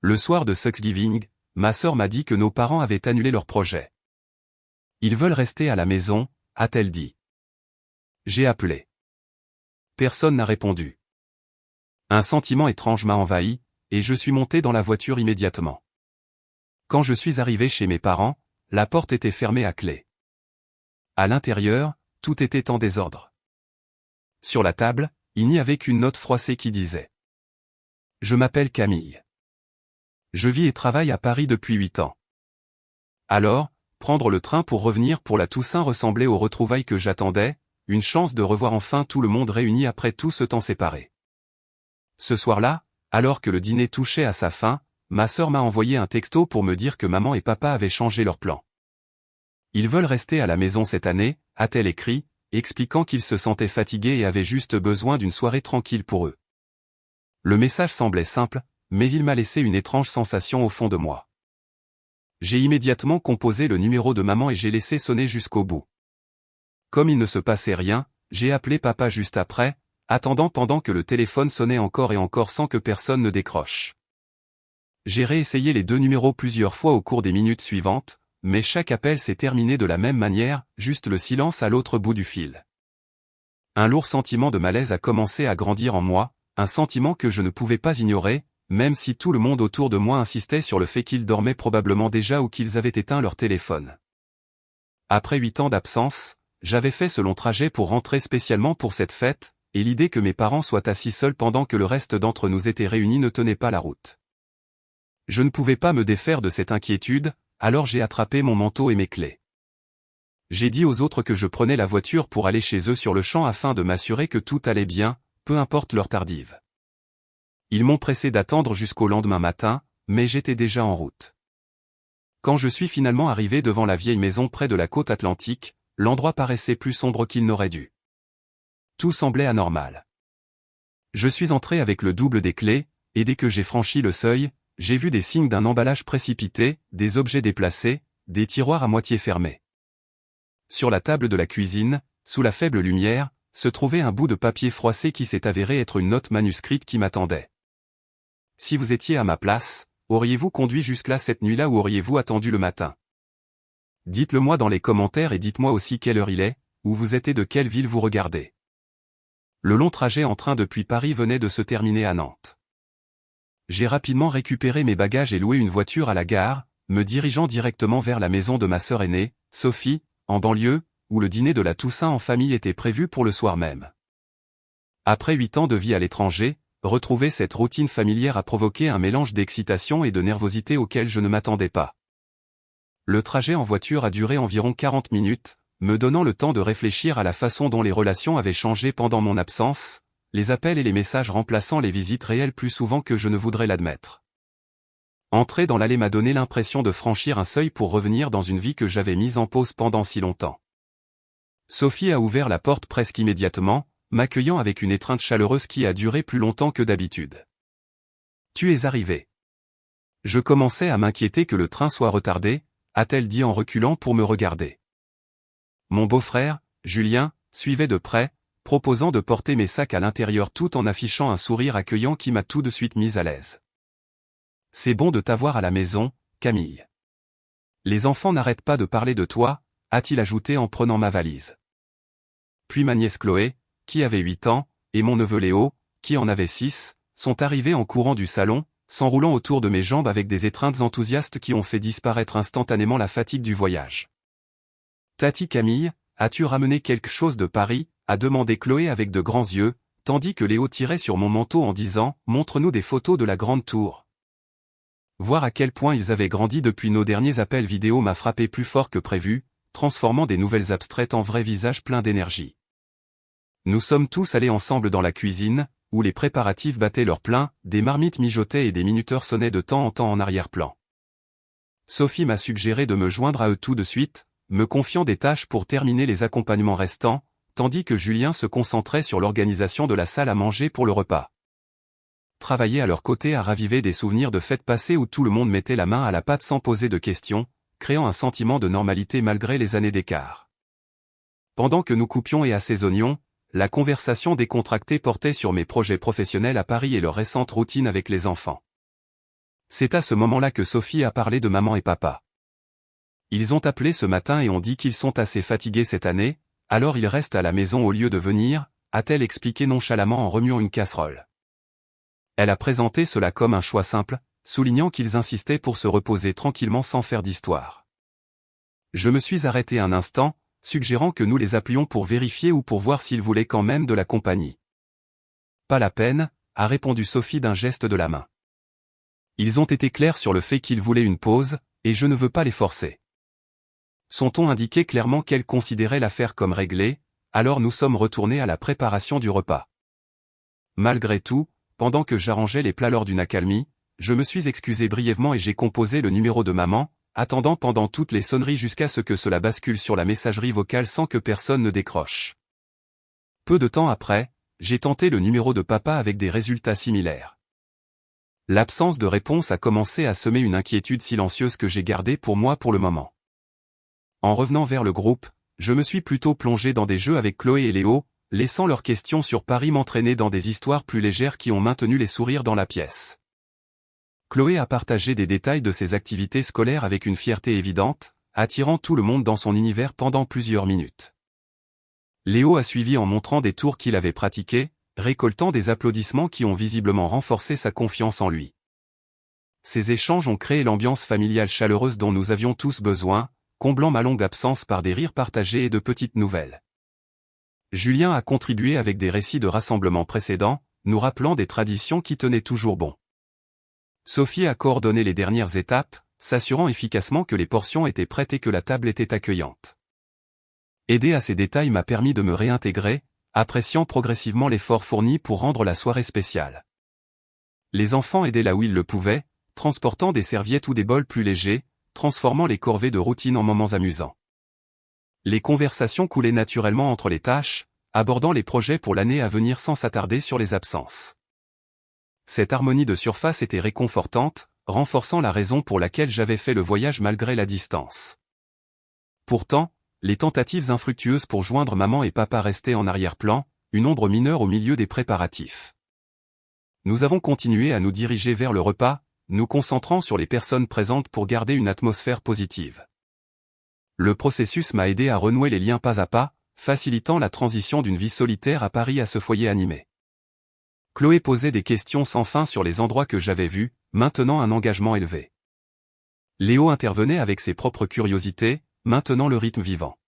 Le soir de Thanksgiving, ma sœur m'a dit que nos parents avaient annulé leur projet. Ils veulent rester à la maison, a-t-elle dit. J'ai appelé. Personne n'a répondu. Un sentiment étrange m'a envahi, et je suis monté dans la voiture immédiatement. Quand je suis arrivé chez mes parents, la porte était fermée à clé. À l'intérieur, tout était en désordre. Sur la table, il n'y avait qu'une note froissée qui disait « Je m'appelle Camille. Je vis et travaille à Paris depuis 8 ans. » Alors, prendre le train pour revenir pour la Toussaint ressemblait aux retrouvailles que j'attendais, une chance de revoir enfin tout le monde réuni après tout ce temps séparé. Ce soir-là, alors que le dîner touchait à sa fin, ma sœur m'a envoyé un texto pour me dire que maman et papa avaient changé leur plan. Ils veulent rester à la maison cette année, a-t-elle écrit, expliquant qu'ils se sentaient fatigués et avaient juste besoin d'une soirée tranquille pour eux. Le message semblait simple, mais il m'a laissé une étrange sensation au fond de moi. J'ai immédiatement composé le numéro de maman et j'ai laissé sonner jusqu'au bout. Comme il ne se passait rien, j'ai appelé papa juste après, attendant pendant que le téléphone sonnait encore et encore sans que personne ne décroche. J'ai réessayé les 2 numéros plusieurs fois au cours des minutes suivantes, mais chaque appel s'est terminé de la même manière, juste le silence à l'autre bout du fil. Un lourd sentiment de malaise a commencé à grandir en moi, un sentiment que je ne pouvais pas ignorer, même si tout le monde autour de moi insistait sur le fait qu'ils dormaient probablement déjà ou qu'ils avaient éteint leur téléphone. Après 8 ans d'absence, j'avais fait ce long trajet pour rentrer spécialement pour cette fête, et l'idée que mes parents soient assis seuls pendant que le reste d'entre nous était réunis ne tenait pas la route. Je ne pouvais pas me défaire de cette inquiétude, alors j'ai attrapé mon manteau et mes clés. J'ai dit aux autres que je prenais la voiture pour aller chez eux sur le champ afin de m'assurer que tout allait bien, peu importe l'heure tardive. Ils m'ont pressé d'attendre jusqu'au lendemain matin, mais j'étais déjà en route. Quand je suis finalement arrivé devant la vieille maison près de la côte atlantique, l'endroit paraissait plus sombre qu'il n'aurait dû. Tout semblait anormal. Je suis entré avec le double des clés, et dès que j'ai franchi le seuil, j'ai vu des signes d'un emballage précipité, des objets déplacés, des tiroirs à moitié fermés. Sur la table de la cuisine, sous la faible lumière, se trouvait un bout de papier froissé qui s'est avéré être une note manuscrite qui m'attendait. Si vous étiez à ma place, auriez-vous conduit jusque-là cette nuit-là ou auriez-vous attendu le matin? Dites-le moi dans les commentaires et dites-moi aussi quelle heure il est, où vous êtes et de quelle ville vous regardez. Le long trajet en train depuis Paris venait de se terminer à Nantes. J'ai rapidement récupéré mes bagages et loué une voiture à la gare, me dirigeant directement vers la maison de ma sœur aînée, Sophie, en banlieue, où le dîner de la Toussaint en famille était prévu pour le soir même. Après 8 ans de vie à l'étranger, retrouver cette routine familière a provoqué un mélange d'excitation et de nervosité auquel je ne m'attendais pas. Le trajet en voiture a duré environ 40 minutes, me donnant le temps de réfléchir à la façon dont les relations avaient changé pendant mon absence, les appels et les messages remplaçant les visites réelles plus souvent que je ne voudrais l'admettre. Entrer dans l'allée m'a donné l'impression de franchir un seuil pour revenir dans une vie que j'avais mise en pause pendant si longtemps. Sophie a ouvert la porte presque immédiatement, m'accueillant avec une étreinte chaleureuse qui a duré plus longtemps que d'habitude. « Tu es arrivé. » Je commençais à m'inquiéter que le train soit retardé, a-t-elle dit en reculant pour me regarder. Mon beau-frère, Julien, suivait de près, proposant de porter mes sacs à l'intérieur tout en affichant un sourire accueillant qui m'a tout de suite mise à l'aise. « C'est bon de t'avoir à la maison, Camille. Les enfants n'arrêtent pas de parler de toi, a-t-il ajouté en prenant ma valise. Puis ma nièce Chloé, qui avait 8 ans, et mon neveu Léo, qui en avait 6, sont arrivés en courant du salon, s'enroulant autour de mes jambes avec des étreintes enthousiastes qui ont fait disparaître instantanément la fatigue du voyage. « Tati Camille, as-tu ramené quelque chose de Paris ?» a demandé Chloé avec de grands yeux, tandis que Léo tirait sur mon manteau en disant « Montre-nous des photos de la grande tour ». Voir à quel point ils avaient grandi depuis nos derniers appels vidéo m'a frappé plus fort que prévu, transformant des nouvelles abstraites en vrais visages pleins d'énergie. Nous sommes tous allés ensemble dans la cuisine, où les préparatifs battaient leur plein, des marmites mijotaient et des minuteurs sonnaient de temps en temps en arrière-plan. Sophie m'a suggéré de me joindre à eux tout de suite, me confiant des tâches pour terminer les accompagnements restants, tandis que Julien se concentrait sur l'organisation de la salle à manger pour le repas. Travailler à leur côté a ravivé des souvenirs de fêtes passées où tout le monde mettait la main à la pâte sans poser de questions, créant un sentiment de normalité malgré les années d'écart. Pendant que nous coupions et assaisonnions, la conversation décontractée portait sur mes projets professionnels à Paris et leur récente routine avec les enfants. C'est à ce moment-là que Sophie a parlé de maman et papa. Ils ont appelé ce matin et ont dit qu'ils sont assez fatigués cette année, alors ils restent à la maison au lieu de venir, a-t-elle expliqué nonchalamment en remuant une casserole. Elle a présenté cela comme un choix simple, soulignant qu'ils insistaient pour se reposer tranquillement sans faire d'histoire. Je me suis arrêté un instant, suggérant que nous les appelions pour vérifier ou pour voir s'ils voulaient quand même de la compagnie. Pas la peine, a répondu Sophie d'un geste de la main. Ils ont été clairs sur le fait qu'ils voulaient une pause, et je ne veux pas les forcer. Son ton indiquait clairement qu'elle considérait l'affaire comme réglée, alors nous sommes retournés à la préparation du repas. Malgré tout, pendant que j'arrangeais les plats lors d'une accalmie, je me suis excusé brièvement et j'ai composé le numéro de maman, attendant pendant toutes les sonneries jusqu'à ce que cela bascule sur la messagerie vocale sans que personne ne décroche. Peu de temps après, j'ai tenté le numéro de papa avec des résultats similaires. L'absence de réponse a commencé à semer une inquiétude silencieuse que j'ai gardée pour moi pour le moment. En revenant vers le groupe, je me suis plutôt plongé dans des jeux avec Chloé et Léo, laissant leurs questions sur Paris m'entraîner dans des histoires plus légères qui ont maintenu les sourires dans la pièce. Chloé a partagé des détails de ses activités scolaires avec une fierté évidente, attirant tout le monde dans son univers pendant plusieurs minutes. Léo a suivi en montrant des tours qu'il avait pratiqués, récoltant des applaudissements qui ont visiblement renforcé sa confiance en lui. Ces échanges ont créé l'ambiance familiale chaleureuse dont nous avions tous besoin, comblant ma longue absence par des rires partagés et de petites nouvelles. Julien a contribué avec des récits de rassemblements précédents, nous rappelant des traditions qui tenaient toujours bon. Sophie a coordonné les dernières étapes, s'assurant efficacement que les portions étaient prêtes et que la table était accueillante. Aider à ces détails m'a permis de me réintégrer, appréciant progressivement l'effort fourni pour rendre la soirée spéciale. Les enfants aidaient là où ils le pouvaient, transportant des serviettes ou des bols plus légers, transformant les corvées de routine en moments amusants. Les conversations coulaient naturellement entre les tâches, abordant les projets pour l'année à venir sans s'attarder sur les absences. Cette harmonie de surface était réconfortante, renforçant la raison pour laquelle j'avais fait le voyage malgré la distance. Pourtant, les tentatives infructueuses pour joindre maman et papa restaient en arrière-plan, une ombre mineure au milieu des préparatifs. Nous avons continué à nous diriger vers le repas, nous concentrant sur les personnes présentes pour garder une atmosphère positive. Le processus m'a aidé à renouer les liens pas à pas, facilitant la transition d'une vie solitaire à Paris à ce foyer animé. Chloé posait des questions sans fin sur les endroits que j'avais vus, maintenant un engagement élevé. Léo intervenait avec ses propres curiosités, maintenant le rythme vivant.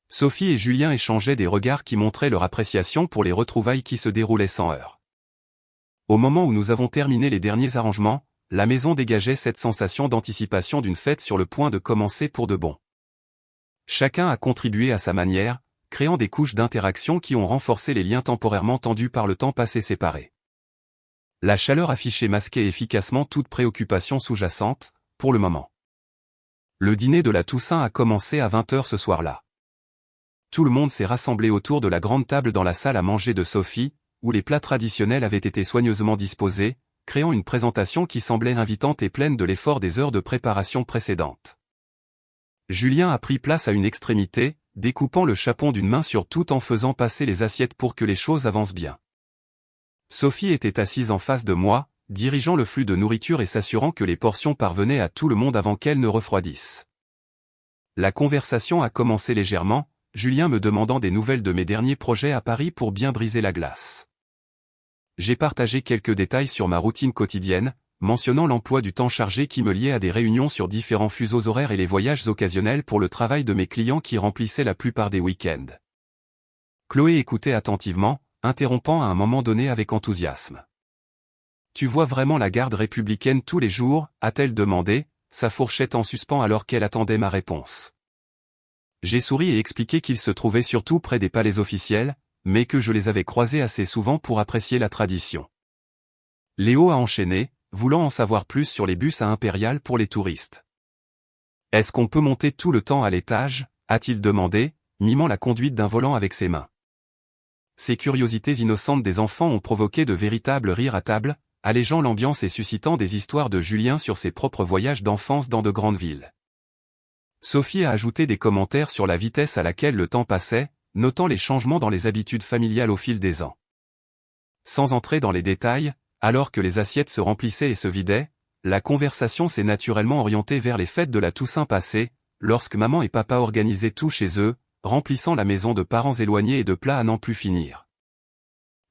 Sophie et Julien échangeaient des regards qui montraient leur appréciation pour les retrouvailles qui se déroulaient sans heurts. Au moment où nous avons terminé les derniers arrangements, la maison dégageait cette sensation d'anticipation d'une fête sur le point de commencer pour de bon. Chacun a contribué à sa manière, créant des couches d'interaction qui ont renforcé les liens temporairement tendus par le temps passé séparés. La chaleur affichée masquait efficacement toute préoccupation sous-jacente, pour le moment. Le dîner de la Toussaint a commencé à 20h ce soir-là. Tout le monde s'est rassemblé autour de la grande table dans la salle à manger de Sophie, où les plats traditionnels avaient été soigneusement disposés, créant une présentation qui semblait invitante et pleine de l'effort des heures de préparation précédentes. Julien a pris place à une extrémité, découpant le chapon d'une main sur tout en faisant passer les assiettes pour que les choses avancent bien. Sophie était assise en face de moi, dirigeant le flux de nourriture et s'assurant que les portions parvenaient à tout le monde avant qu'elles ne refroidissent. La conversation a commencé légèrement, Julien me demandant des nouvelles de mes derniers projets à Paris pour bien briser la glace. J'ai partagé quelques détails sur ma routine quotidienne, mentionnant l'emploi du temps chargé qui me liait à des réunions sur différents fuseaux horaires et les voyages occasionnels pour le travail de mes clients qui remplissaient la plupart des week-ends. Chloé écoutait attentivement, interrompant à un moment donné avec enthousiasme. « Tu vois vraiment la garde républicaine tous les jours ?» a-t-elle demandé, sa fourchette en suspens alors qu'elle attendait ma réponse. J'ai souri et expliqué qu'ils se trouvaient surtout près des palais officiels, mais que je les avais croisés assez souvent pour apprécier la tradition. Léo a enchaîné, voulant en savoir plus sur les bus à Impérial pour les touristes. « Est-ce qu'on peut monter tout le temps à l'étage ?» a-t-il demandé, mimant la conduite d'un volant avec ses mains. Ces curiosités innocentes des enfants ont provoqué de véritables rires à table, allégeant l'ambiance et suscitant des histoires de Julien sur ses propres voyages d'enfance dans de grandes villes. Sophie a ajouté des commentaires sur la vitesse à laquelle le temps passait, notant les changements dans les habitudes familiales au fil des ans. Sans entrer dans les détails, alors que les assiettes se remplissaient et se vidaient, la conversation s'est naturellement orientée vers les fêtes de la Toussaint passée, lorsque maman et papa organisaient tout chez eux, remplissant la maison de parents éloignés et de plats à n'en plus finir.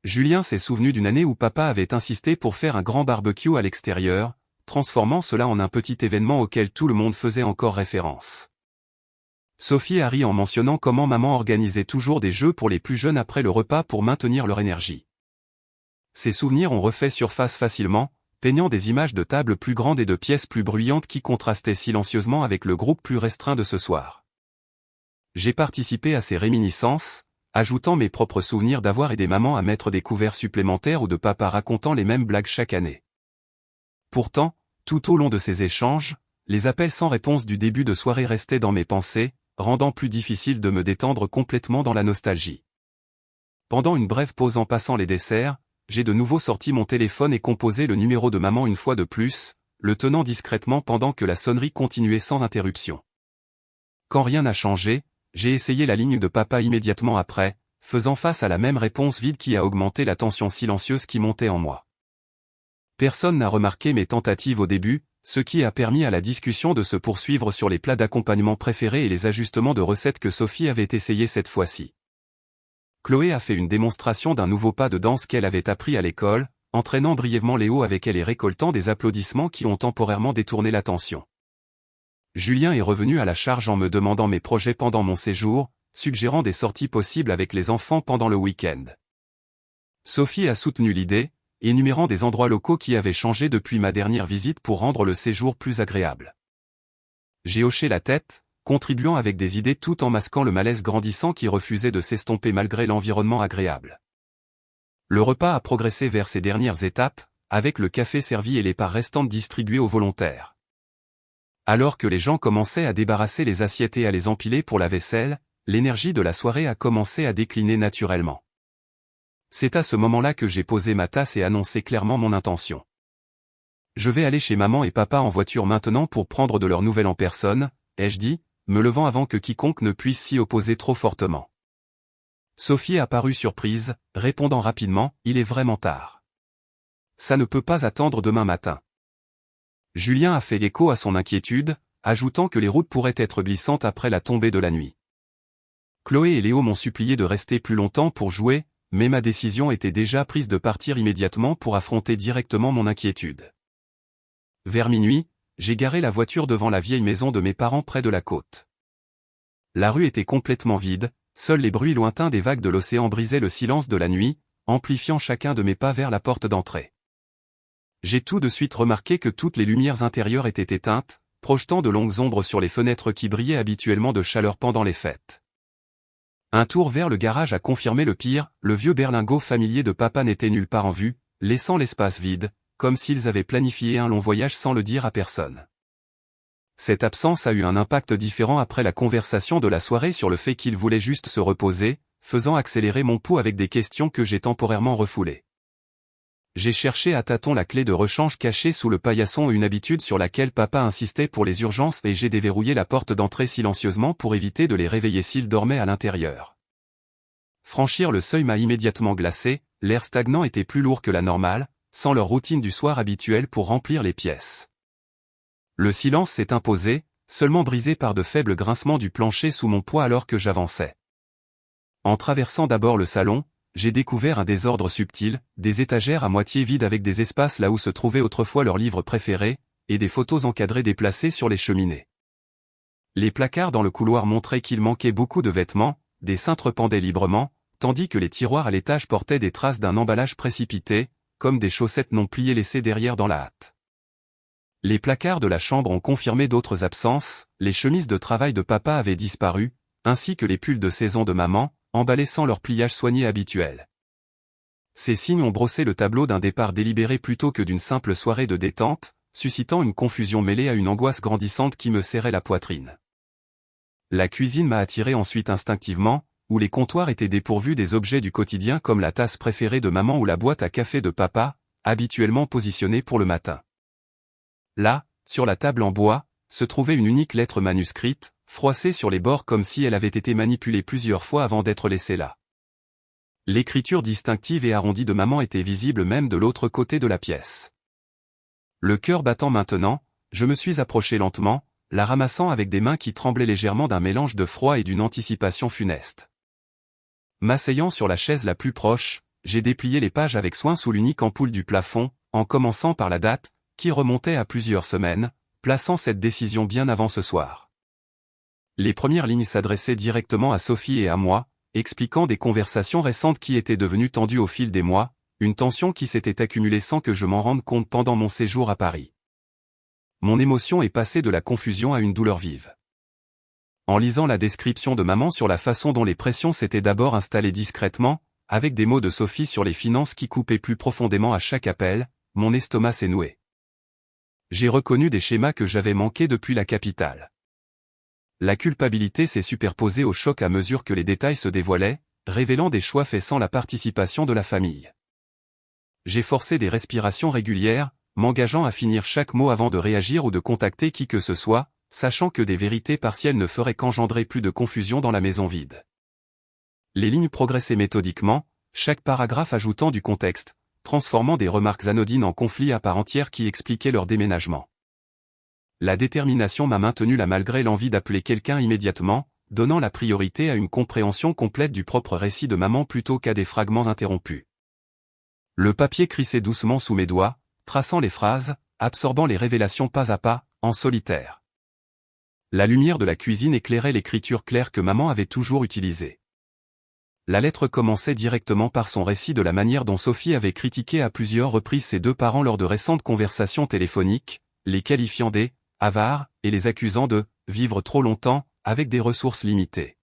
Julien s'est souvenu d'une année où papa avait insisté pour faire un grand barbecue à l'extérieur, transformant cela en un petit événement auquel tout le monde faisait encore référence. Sophie a ri en mentionnant comment maman organisait toujours des jeux pour les plus jeunes après le repas pour maintenir leur énergie. Ces souvenirs ont refait surface facilement, peignant des images de tables plus grandes et de pièces plus bruyantes qui contrastaient silencieusement avec le groupe plus restreint de ce soir. J'ai participé à ces réminiscences, ajoutant mes propres souvenirs d'avoir aidé maman à mettre des couverts supplémentaires ou de papa racontant les mêmes blagues chaque année. Pourtant, tout au long de ces échanges, les appels sans réponse du début de soirée restaient dans mes pensées, rendant plus difficile de me détendre complètement dans la nostalgie. Pendant une brève pause en passant les desserts, j'ai de nouveau sorti mon téléphone et composé le numéro de maman une fois de plus, le tenant discrètement pendant que la sonnerie continuait sans interruption. Quand rien n'a changé, j'ai essayé la ligne de papa immédiatement après, faisant face à la même réponse vide qui a augmenté la tension silencieuse qui montait en moi. Personne n'a remarqué mes tentatives au début, ce qui a permis à la discussion de se poursuivre sur les plats d'accompagnement préférés et les ajustements de recettes que Sophie avait essayé cette fois-ci. Chloé a fait une démonstration d'un nouveau pas de danse qu'elle avait appris à l'école, entraînant brièvement Léo avec elle et récoltant des applaudissements qui ont temporairement détourné l'attention. Julien est revenu à la charge en me demandant mes projets pendant mon séjour, suggérant des sorties possibles avec les enfants pendant le week-end. Sophie a soutenu l'idée, énumérant des endroits locaux qui avaient changé depuis ma dernière visite pour rendre le séjour plus agréable. J'ai hoché la tête, contribuant avec des idées tout en masquant le malaise grandissant qui refusait de s'estomper malgré l'environnement agréable. Le repas a progressé vers ses dernières étapes, avec le café servi et les parts restantes distribuées aux volontaires. Alors que les gens commençaient à débarrasser les assiettes et à les empiler pour la vaisselle, l'énergie de la soirée a commencé à décliner naturellement. C'est à ce moment-là que j'ai posé ma tasse et annoncé clairement mon intention. Je vais aller chez maman et papa en voiture maintenant pour prendre de leurs nouvelles en personne, ai-je dit, me levant avant que quiconque ne puisse s'y opposer trop fortement. Sophie a paru surprise, répondant rapidement, « Il est vraiment tard. Ça ne peut pas attendre demain matin. » Julien a fait écho à son inquiétude, ajoutant que les routes pourraient être glissantes après la tombée de la nuit. Chloé et Léo m'ont supplié de rester plus longtemps pour jouer, mais ma décision était déjà prise de partir immédiatement pour affronter directement mon inquiétude. Vers minuit, j'ai garé la voiture devant la vieille maison de mes parents près de la côte. La rue était complètement vide, seuls les bruits lointains des vagues de l'océan brisaient le silence de la nuit, amplifiant chacun de mes pas vers la porte d'entrée. J'ai tout de suite remarqué que toutes les lumières intérieures étaient éteintes, projetant de longues ombres sur les fenêtres qui brillaient habituellement de chaleur pendant les fêtes. Un tour vers le garage a confirmé le pire, le vieux berlingot familier de papa n'était nulle part en vue, laissant l'espace vide, comme s'ils avaient planifié un long voyage sans le dire à personne. Cette absence a eu un impact différent après la conversation de la soirée sur le fait qu'ils voulaient juste se reposer, faisant accélérer mon pouls avec des questions que j'ai temporairement refoulées. J'ai cherché à tâtons la clé de rechange cachée sous le paillasson, une habitude sur laquelle papa insistait pour les urgences, et j'ai déverrouillé la porte d'entrée silencieusement pour éviter de les réveiller s'ils dormaient à l'intérieur. Franchir le seuil m'a immédiatement glacé, l'air stagnant était plus lourd que la normale, sans leur routine du soir habituelle pour remplir les pièces. Le silence s'est imposé, seulement brisé par de faibles grincements du plancher sous mon poids alors que j'avançais. En traversant d'abord le salon, j'ai découvert un désordre subtil, des étagères à moitié vides avec des espaces là où se trouvaient autrefois leurs livres préférés, et des photos encadrées déplacées sur les cheminées. Les placards dans le couloir montraient qu'il manquait beaucoup de vêtements, des cintres pendaient librement, tandis que les tiroirs à l'étage portaient des traces d'un emballage précipité, comme des chaussettes non pliées laissées derrière dans la hâte. Les placards de la chambre ont confirmé d'autres absences, les chemises de travail de papa avaient disparu, ainsi que les pulls de saison de maman, emballés sans leur pliage soigné habituel. Ces signes ont brossé le tableau d'un départ délibéré plutôt que d'une simple soirée de détente, suscitant une confusion mêlée à une angoisse grandissante qui me serrait la poitrine. La cuisine m'a attiré ensuite instinctivement, où les comptoirs étaient dépourvus des objets du quotidien comme la tasse préférée de maman ou la boîte à café de papa, habituellement positionnée pour le matin. Là, sur la table en bois, se trouvait une unique lettre manuscrite, froissée sur les bords comme si elle avait été manipulée plusieurs fois avant d'être laissée là. L'écriture distinctive et arrondie de maman était visible même de l'autre côté de la pièce. Le cœur battant maintenant, je me suis approché lentement, la ramassant avec des mains qui tremblaient légèrement d'un mélange de froid et d'une anticipation funeste. M'asseyant sur la chaise la plus proche, j'ai déplié les pages avec soin sous l'unique ampoule du plafond, en commençant par la date, qui remontait à plusieurs semaines, plaçant cette décision bien avant ce soir. Les premières lignes s'adressaient directement à Sophie et à moi, expliquant des conversations récentes qui étaient devenues tendues au fil des mois, une tension qui s'était accumulée sans que je m'en rende compte pendant mon séjour à Paris. Mon émotion est passée de la confusion à une douleur vive. En lisant la description de maman sur la façon dont les pressions s'étaient d'abord installées discrètement, avec des mots de Sophie sur les finances qui coupaient plus profondément à chaque appel, mon estomac s'est noué. J'ai reconnu des schémas que j'avais manqués depuis la capitale. La culpabilité s'est superposée au choc à mesure que les détails se dévoilaient, révélant des choix faits sans la participation de la famille. J'ai forcé des respirations régulières, m'engageant à finir chaque mot avant de réagir ou de contacter qui que ce soit, sachant que des vérités partielles ne feraient qu'engendrer plus de confusion dans la maison vide. Les lignes progressaient méthodiquement, chaque paragraphe ajoutant du contexte, transformant des remarques anodines en conflits à part entière qui expliquaient leur déménagement. La détermination m'a maintenu là malgré l'envie d'appeler quelqu'un immédiatement, donnant la priorité à une compréhension complète du propre récit de maman plutôt qu'à des fragments interrompus. Le papier crissait doucement sous mes doigts, traçant les phrases, absorbant les révélations pas à pas, en solitaire. La lumière de la cuisine éclairait l'écriture claire que maman avait toujours utilisée. La lettre commençait directement par son récit de la manière dont Sophie avait critiqué à plusieurs reprises ses deux parents lors de récentes conversations téléphoniques, les qualifiant d'« avares » et les accusant de « vivre trop longtemps » avec des ressources limitées.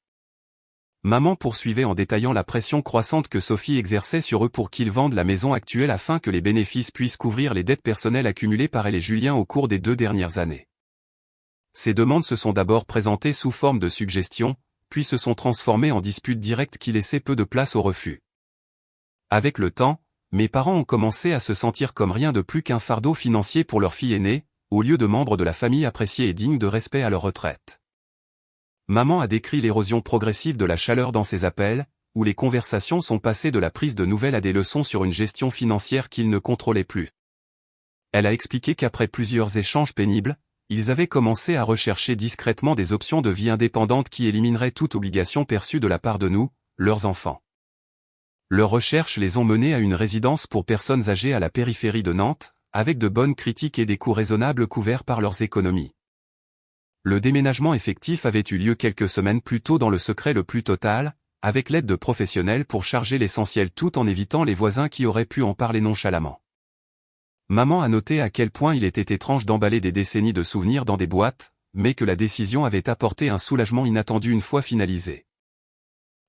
Maman poursuivait en détaillant la pression croissante que Sophie exerçait sur eux pour qu'ils vendent la maison actuelle afin que les bénéfices puissent couvrir les dettes personnelles accumulées par elle et Julien au cours des 2 dernières années. Ces demandes se sont d'abord présentées sous forme de suggestions, puis se sont transformées en disputes directes qui laissaient peu de place au refus. Avec le temps, mes parents ont commencé à se sentir comme rien de plus qu'un fardeau financier pour leur fille aînée, au lieu de membres de la famille appréciés et dignes de respect à leur retraite. Maman a décrit l'érosion progressive de la chaleur dans ses appels, où les conversations sont passées de la prise de nouvelles à des leçons sur une gestion financière qu'ils ne contrôlaient plus. Elle a expliqué qu'après plusieurs échanges pénibles, ils avaient commencé à rechercher discrètement des options de vie indépendantes qui élimineraient toute obligation perçue de la part de nous, leurs enfants. Leurs recherches les ont menés à une résidence pour personnes âgées à la périphérie de Nantes, avec de bonnes critiques et des coûts raisonnables couverts par leurs économies. Le déménagement effectif avait eu lieu quelques semaines plus tôt dans le secret le plus total, avec l'aide de professionnels pour charger l'essentiel tout en évitant les voisins qui auraient pu en parler nonchalamment. Maman a noté à quel point il était étrange d'emballer des décennies de souvenirs dans des boîtes, mais que la décision avait apporté un soulagement inattendu une fois finalisée.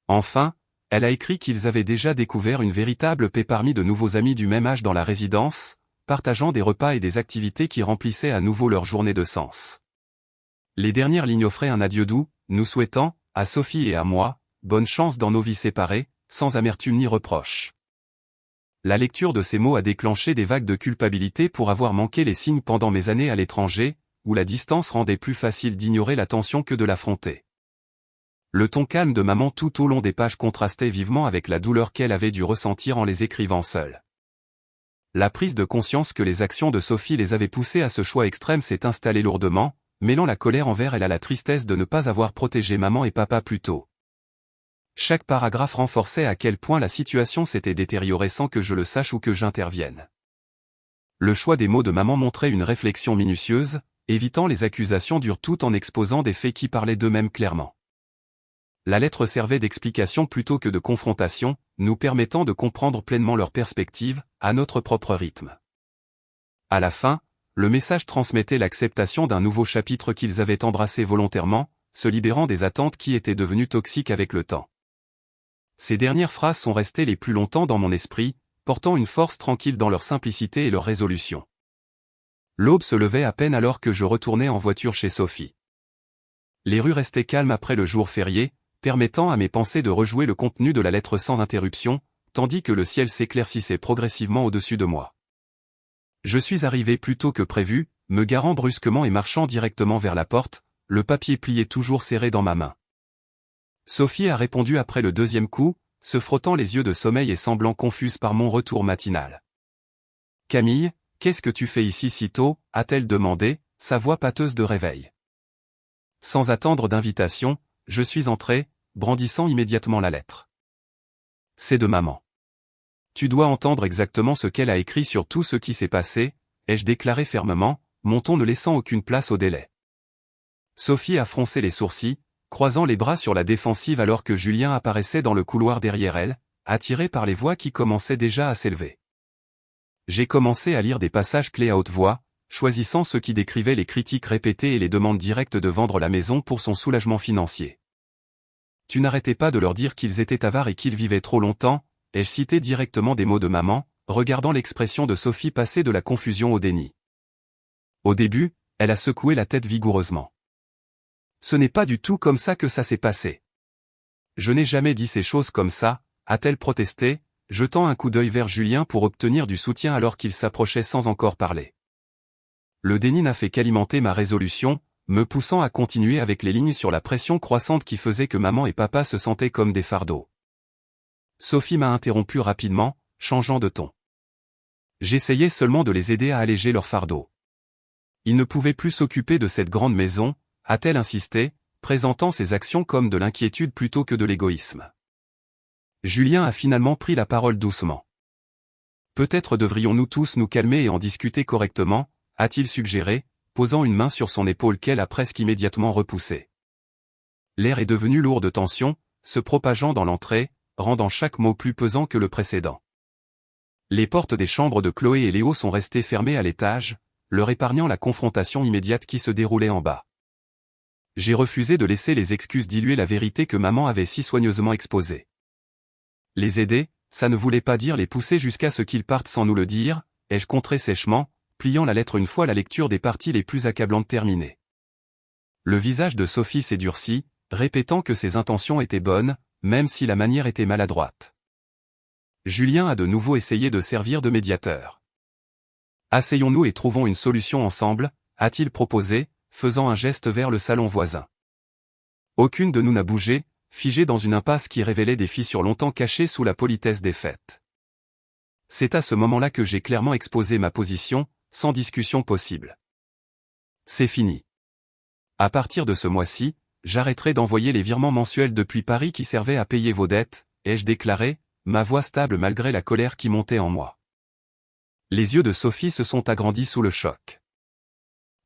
Enfin, elle a écrit qu'ils avaient déjà découvert une véritable paix parmi de nouveaux amis du même âge dans la résidence, partageant des repas et des activités qui remplissaient à nouveau leur journée de sens. Les dernières lignes offraient un adieu doux, nous souhaitant, à Sophie et à moi, bonne chance dans nos vies séparées, sans amertume ni reproche. La lecture de ces mots a déclenché des vagues de culpabilité pour avoir manqué les signes pendant mes années à l'étranger, où la distance rendait plus facile d'ignorer la tension que de l'affronter. Le ton calme de maman tout au long des pages contrastait vivement avec la douleur qu'elle avait dû ressentir en les écrivant seule. La prise de conscience que les actions de Sophie les avaient poussés à ce choix extrême s'est installée lourdement, mêlant la colère envers elle à la tristesse de ne pas avoir protégé maman et papa plus tôt. Chaque paragraphe renforçait à quel point la situation s'était détériorée sans que je le sache ou que j'intervienne. Le choix des mots de maman montrait une réflexion minutieuse, évitant les accusations dures tout en exposant des faits qui parlaient d'eux-mêmes clairement. La lettre servait d'explication plutôt que de confrontation, nous permettant de comprendre pleinement leur perspective, à notre propre rythme. À la fin, le message transmettait l'acceptation d'un nouveau chapitre qu'ils avaient embrassé volontairement, se libérant des attentes qui étaient devenues toxiques avec le temps. Ces dernières phrases sont restées les plus longtemps dans mon esprit, portant une force tranquille dans leur simplicité et leur résolution. L'aube se levait à peine alors que je retournais en voiture chez Sophie. Les rues restaient calmes après le jour férié, permettant à mes pensées de rejouer le contenu de la lettre sans interruption, tandis que le ciel s'éclaircissait progressivement au-dessus de moi. Je suis arrivé plus tôt que prévu, me garant brusquement et marchant directement vers la porte, le papier plié toujours serré dans ma main. Sophie a répondu après le deuxième coup, se frottant les yeux de sommeil et semblant confuse par mon retour matinal. « Camille, Qu'est-ce que tu fais ici si tôt, a-t-elle demandé, sa voix pâteuse de réveil. Sans attendre d'invitation, je suis entré, brandissant immédiatement la lettre. C'est de maman. Tu dois entendre exactement ce qu'elle a écrit sur tout ce qui s'est passé, ai-je déclaré fermement, mon ton ne laissant aucune place au délai. Sophie a froncé les sourcils, croisant les bras sur la défensive alors que Julien apparaissait dans le couloir derrière elle, attiré par les voix qui commençaient déjà à s'élever. J'ai commencé à lire des passages clés à haute voix, choisissant ceux qui décrivaient les critiques répétées et les demandes directes de vendre la maison pour son soulagement financier. Tu n'arrêtais pas de leur dire qu'ils étaient avares et qu'ils vivaient trop longtemps, ai-je cité directement des mots de maman, regardant l'expression de Sophie passer de la confusion au déni. Au début, elle a secoué la tête vigoureusement. Ce n'est pas du tout comme ça que ça s'est passé. Je n'ai jamais dit ces choses comme ça, a-t-elle protesté, jetant un coup d'œil vers Julien pour obtenir du soutien alors qu'il s'approchait sans encore parler. Le déni n'a fait qu'alimenter ma résolution, me poussant à continuer avec les lignes sur la pression croissante qui faisait que maman et papa se sentaient comme des fardeaux. Sophie m'a interrompu rapidement, changeant de ton. J'essayais seulement de les aider à alléger leur fardeau. Ils ne pouvaient plus s'occuper de cette grande maison, a-t-elle insisté, présentant ses actions comme de l'inquiétude plutôt que de l'égoïsme. Julien a finalement pris la parole doucement. Peut-être devrions-nous tous nous calmer et en discuter correctement, a-t-il suggéré, posant une main sur son épaule qu'elle a presque immédiatement repoussée. L'air est devenu lourd de tension, se propageant dans l'entrée, rendant chaque mot plus pesant que le précédent. Les portes des chambres de Chloé et Léo sont restées fermées à l'étage, leur épargnant la confrontation immédiate qui se déroulait en bas. J'ai refusé de laisser les excuses diluer la vérité que maman avait si soigneusement exposée. Les aider, ça ne voulait pas dire les pousser jusqu'à ce qu'ils partent sans nous le dire, ai-je contré sèchement, pliant la lettre une fois la lecture des parties les plus accablantes terminée. Le visage de Sophie s'est durci, répétant que ses intentions étaient bonnes, même si la manière était maladroite. Julien a de nouveau essayé de servir de médiateur. Asseyons-nous et trouvons une solution ensemble, a-t-il proposé, faisant un geste vers le salon voisin. Aucune de nous n'a bougé, figée dans une impasse qui révélait des fissures longtemps cachées sous la politesse des fêtes. C'est à ce moment-là que j'ai clairement exposé ma position, sans discussion possible. C'est fini. À partir de ce mois-ci, j'arrêterai d'envoyer les virements mensuels depuis Paris qui servaient à payer vos dettes, ai-je déclaré, ma voix stable malgré la colère qui montait en moi. Les yeux de Sophie se sont agrandis sous le choc.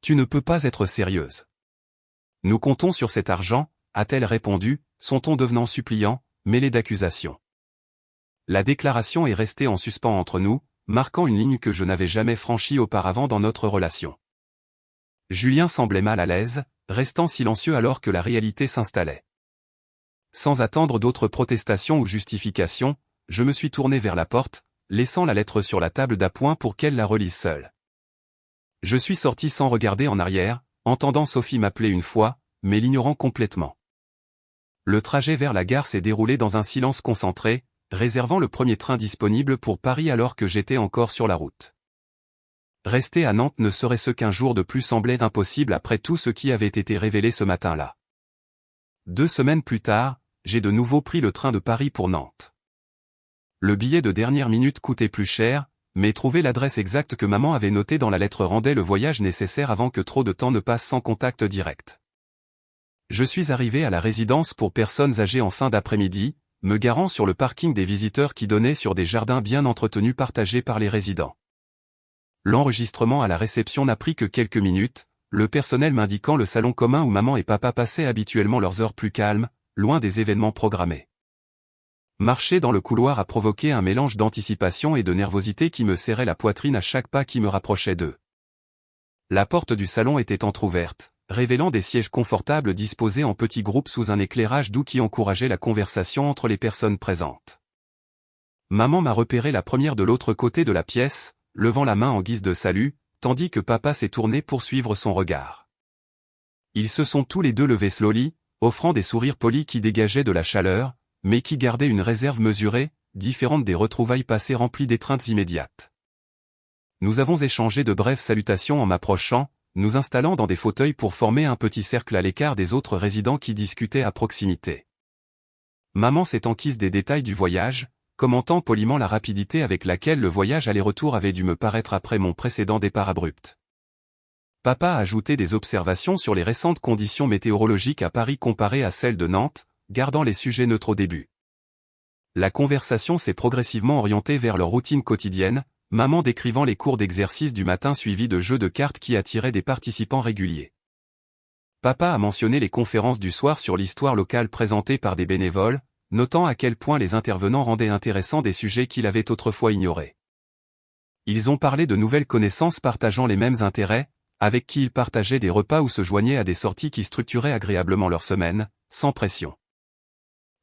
Tu ne peux pas être sérieuse. Nous comptons sur cet argent, a-t-elle répondu, son ton devenant suppliant, mêlé d'accusations. La déclaration est restée en suspens entre nous, marquant une ligne que je n'avais jamais franchie auparavant dans notre relation. Julien semblait mal à l'aise, restant silencieux alors que la réalité s'installait. Sans attendre d'autres protestations ou justifications, je me suis tourné vers la porte, laissant la lettre sur la table d'appoint pour qu'elle la relise seule. Je suis sorti sans regarder en arrière, entendant Sophie m'appeler une fois, mais l'ignorant complètement. Le trajet vers la gare s'est déroulé dans un silence concentré, réservant le premier train disponible pour Paris alors que j'étais encore sur la route. Rester à Nantes ne serait-ce qu'un jour de plus semblait impossible après tout ce qui avait été révélé ce matin-là. 2 semaines plus tard, j'ai de nouveau pris le train de Paris pour Nantes. Le billet de dernière minute coûtait plus cher, mais trouver l'adresse exacte que maman avait notée dans la lettre rendait le voyage nécessaire avant que trop de temps ne passe sans contact direct. Je suis arrivé à la résidence pour personnes âgées en fin d'après-midi, me garant sur le parking des visiteurs qui donnait sur des jardins bien entretenus partagés par les résidents. L'enregistrement à la réception n'a pris que quelques minutes, le personnel m'indiquant le salon commun où maman et papa passaient habituellement leurs heures plus calmes, loin des événements programmés. Marcher dans le couloir a provoqué un mélange d'anticipation et de nervosité qui me serrait la poitrine à chaque pas qui me rapprochait d'eux. La porte du salon était entr'ouverte, révélant des sièges confortables disposés en petits groupes sous un éclairage doux qui encourageait la conversation entre les personnes présentes. Maman m'a repéré la première de l'autre côté de la pièce, levant la main en guise de salut, tandis que papa s'est tourné pour suivre son regard. Ils se sont tous les deux levés slowly, offrant des sourires polis qui dégageaient de la chaleur, mais qui gardaient une réserve mesurée, différente des retrouvailles passées remplies d'étreintes immédiates. Nous avons échangé de brèves salutations en m'approchant, nous installant dans des fauteuils pour former un petit cercle à l'écart des autres résidents qui discutaient à proximité. Maman s'est enquise des détails du voyage, commentant poliment la rapidité avec laquelle le voyage aller-retour avait dû me paraître après mon précédent départ abrupt. Papa a ajouté des observations sur les récentes conditions météorologiques à Paris comparées à celles de Nantes, gardant les sujets neutres au début. La conversation s'est progressivement orientée vers leur routine quotidienne, maman décrivant les cours d'exercice du matin suivis de jeux de cartes qui attiraient des participants réguliers. Papa a mentionné les conférences du soir sur l'histoire locale présentées par des bénévoles, notant à quel point les intervenants rendaient intéressants des sujets qu'il avait autrefois ignorés. Ils ont parlé de nouvelles connaissances partageant les mêmes intérêts, avec qui ils partageaient des repas ou se joignaient à des sorties qui structuraient agréablement leur semaine, sans pression.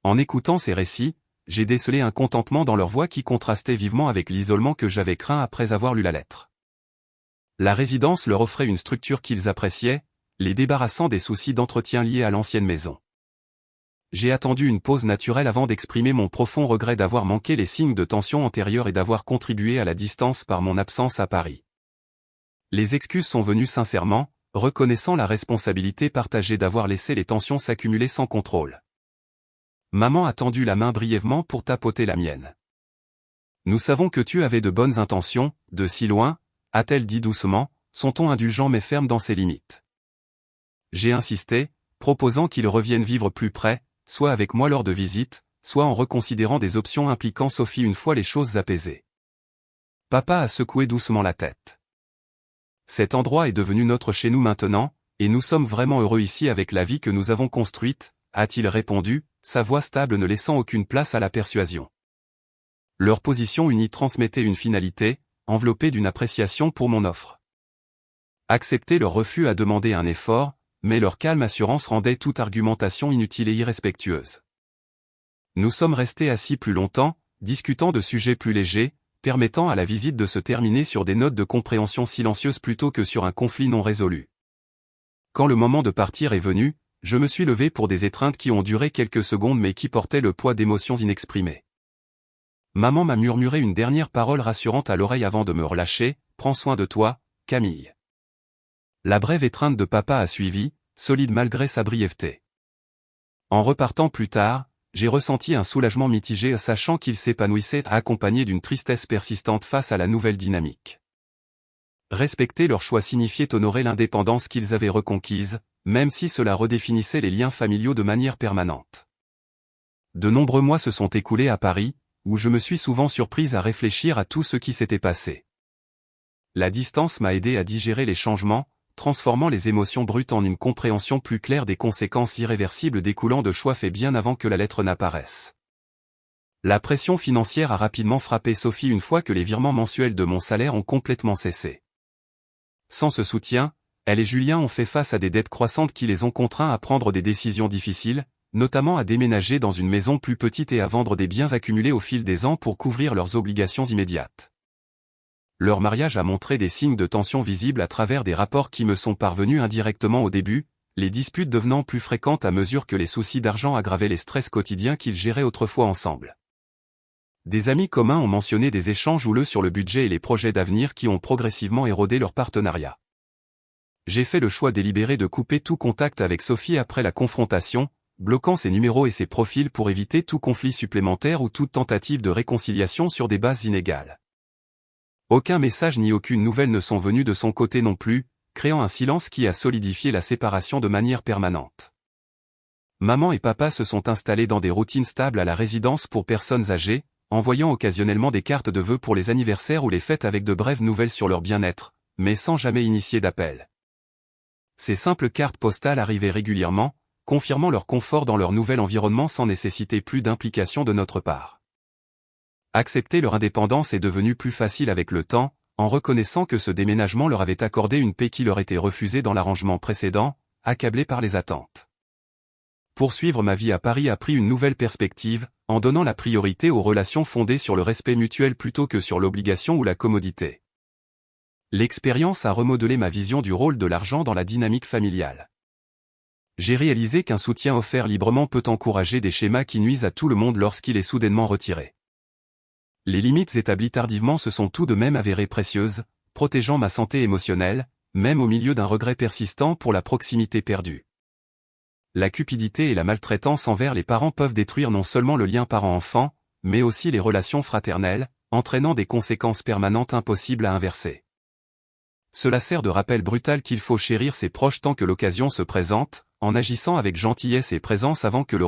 En écoutant ces récits, j'ai décelé un contentement dans leur voix qui contrastait vivement avec l'isolement que j'avais craint après avoir lu la lettre. La résidence leur offrait une structure qu'ils appréciaient, les débarrassant des soucis d'entretien liés à l'ancienne maison. J'ai attendu une pause naturelle avant d'exprimer mon profond regret d'avoir manqué les signes de tension antérieure et d'avoir contribué à la distance par mon absence à Paris. Les excuses sont venues sincèrement, reconnaissant la responsabilité partagée d'avoir laissé les tensions s'accumuler sans contrôle. Maman a tendu la main brièvement pour tapoter la mienne. Nous savons que tu avais de bonnes intentions, de si loin, a-t-elle dit doucement, son ton indulgent mais ferme dans ses limites. J'ai insisté, proposant qu'ils reviennent vivre plus près, soit avec moi lors de visites, soit en reconsidérant des options impliquant Sophie une fois les choses apaisées. Papa a secoué doucement la tête. Cet endroit est devenu notre chez nous maintenant, et nous sommes vraiment heureux ici avec la vie que nous avons construite, a-t-il répondu, sa voix stable ne laissant aucune place à la persuasion. Leur position unie transmettait une finalité, enveloppée d'une appréciation pour mon offre. Accepter leur refus a demandé un effort, mais leur calme assurance rendait toute argumentation inutile et irrespectueuse. Nous sommes restés assis plus longtemps, discutant de sujets plus légers, permettant à la visite de se terminer sur des notes de compréhension silencieuses plutôt que sur un conflit non résolu. Quand le moment de partir est venu, je me suis levé pour des étreintes qui ont duré quelques secondes mais qui portaient le poids d'émotions inexprimées. Maman m'a murmuré une dernière parole rassurante à l'oreille avant de me relâcher, « Prends soin de toi, Camille ». La brève étreinte de papa a suivi, solide malgré sa brièveté. En repartant plus tard, j'ai ressenti un soulagement mitigé sachant qu'il s'épanouissait accompagné d'une tristesse persistante face à la nouvelle dynamique. Respecter leur choix signifiait honorer l'indépendance qu'ils avaient reconquise, même si cela redéfinissait les liens familiaux de manière permanente. De nombreux mois se sont écoulés à Paris, où je me suis souvent surprise à réfléchir à tout ce qui s'était passé. La distance m'a aidé à digérer les changements, transformant les émotions brutes en une compréhension plus claire des conséquences irréversibles découlant de choix faits bien avant que la lettre n'apparaisse. La pression financière a rapidement frappé Sophie une fois que les virements mensuels de mon salaire ont complètement cessé. Sans ce soutien, elle et Julien ont fait face à des dettes croissantes qui les ont contraints à prendre des décisions difficiles, notamment à déménager dans une maison plus petite et à vendre des biens accumulés au fil des ans pour couvrir leurs obligations immédiates. Leur mariage a montré des signes de tension visibles à travers des rapports qui me sont parvenus indirectement au début, les disputes devenant plus fréquentes à mesure que les soucis d'argent aggravaient les stress quotidiens qu'ils géraient autrefois ensemble. Des amis communs ont mentionné des échanges houleux sur le budget et les projets d'avenir qui ont progressivement érodé leur partenariat. J'ai fait le choix délibéré de couper tout contact avec Sophie après la confrontation, bloquant ses numéros et ses profils pour éviter tout conflit supplémentaire ou toute tentative de réconciliation sur des bases inégales. Aucun message ni aucune nouvelle ne sont venus de son côté non plus, créant un silence qui a solidifié la séparation de manière permanente. Maman et papa se sont installés dans des routines stables à la résidence pour personnes âgées, envoyant occasionnellement des cartes de vœux pour les anniversaires ou les fêtes avec de brèves nouvelles sur leur bien-être, mais sans jamais initier d'appel. Ces simples cartes postales arrivaient régulièrement, confirmant leur confort dans leur nouvel environnement sans nécessiter plus d'implication de notre part. Accepter leur indépendance est devenu plus facile avec le temps, en reconnaissant que ce déménagement leur avait accordé une paix qui leur était refusée dans l'arrangement précédent, accablés par les attentes. Poursuivre ma vie à Paris a pris une nouvelle perspective, en donnant la priorité aux relations fondées sur le respect mutuel plutôt que sur l'obligation ou la commodité. L'expérience a remodelé ma vision du rôle de l'argent dans la dynamique familiale. J'ai réalisé qu'un soutien offert librement peut encourager des schémas qui nuisent à tout le monde lorsqu'il est soudainement retiré. Les limites établies tardivement se sont tout de même avérées précieuses, protégeant ma santé émotionnelle, même au milieu d'un regret persistant pour la proximité perdue. La cupidité et la maltraitance envers les parents peuvent détruire non seulement le lien parent-enfant, mais aussi les relations fraternelles, entraînant des conséquences permanentes impossibles à inverser. Cela sert de rappel brutal qu'il faut chérir ses proches tant que l'occasion se présente, en agissant avec gentillesse et présence avant que le